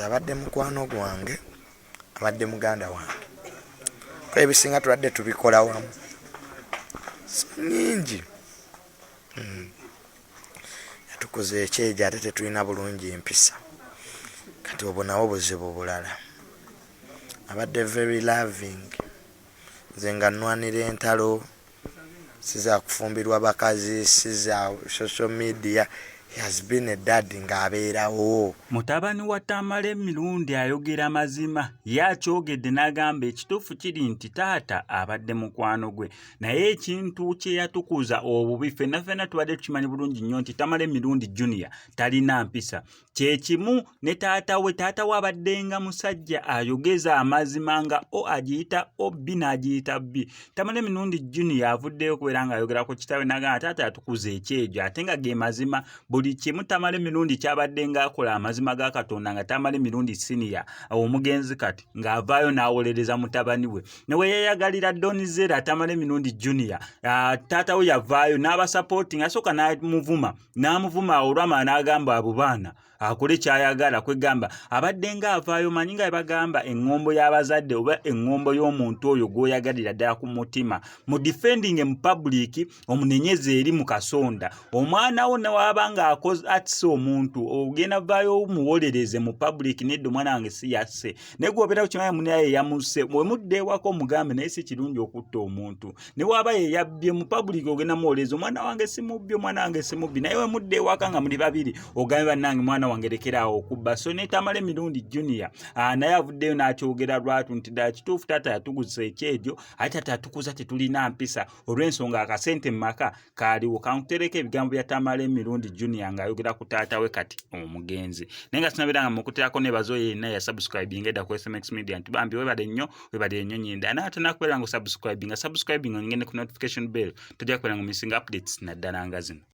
abadde mukwano gwange, abadde muganda wange. Ko ebisinga tubadde tubikola wamu. Nyingi. Yatukoze ekyejo ate tetulina bulungi empisa. Kati obwo nawo buzibu bulala. Abadde very loving. Nze nga nnwanira entalo, siza kufumbirwa bakazi, siza social media. He has been a dad ng'abeerawo. Mutabani wa Tamale Mirundi ayogera mazima. Yakyogedde n'agamba ekituufu kiri nti taata abadde mukwano gwe. Naye ekintu kye yatukuza obubi ffenna tubadde tukimanyi bulungi nnyo nti Tamale Mirundi Junior talina mpisa. Kye kimu ne taata we abaddenga musajja ayogeza amazima nga o agiyita obbi n'agiyita bbi. Tamale Mirundi Junior avuddeyo okubeera ng'ayogera ku kitawe n'agamba taata yatukuza ekyejo ate nga ge mazima. Buli kimu Tamale Mirundi kyabaddenga akola amazima ga Katonda nga Tamale Mirundi Senior omugenzi kati ng'avaayo n'awolereza mutabani we. Ne we yeyagalira Donizera Tamale Mirundi Junior, taata we yavaayo n'abasupporting asooka n'amuvuma olwama n'agamba abo baana akole kyayagala kwegamba abaddenga avaayo manyi nga bagamba engombo y'abazadde oba engombo y'omuntu oyo gw'oyagalira ddala ku mutima mu defending mu public omunenyeze eri mu kasonda. Omwana wo ne wabanga akoze atise omuntu ogenda vaayo muwolereze mu public neddo mwana wange si yasse ne gwobera kukimanyi munne yaye yamusse bwe muddeewako mugambe naye si kirungi okutta omuntu ne waba ye yabbye mu public ogenda muwolereza omwana wange simubbi omwana wange simubbi naye we muddeewaka nga muli babiri ogambe bannange mwana wange lekeraawo okubba. So ne Tamale Mirundi Junior naye avuddeyo n'akyogera lwatu nti ddala kituufu taata yatuguza ekyejo ate taata yatukuza tetulina mpisa olw'ensonga akasente mu maka kaaliwo. Kankutereka ebigambo bya Tamale Mirundi Junior ng'ayogera ku taata we kati omugenzi. Naye nga sinabeera nga mukuteerako nebazo yenna ya subscribing edda ku SMX Media nti bambi webale nnyo nyinda naate nakubeera nga subscribing onyenge ne ku notification bell tojja kubeera nga missing updates naddala nga zino.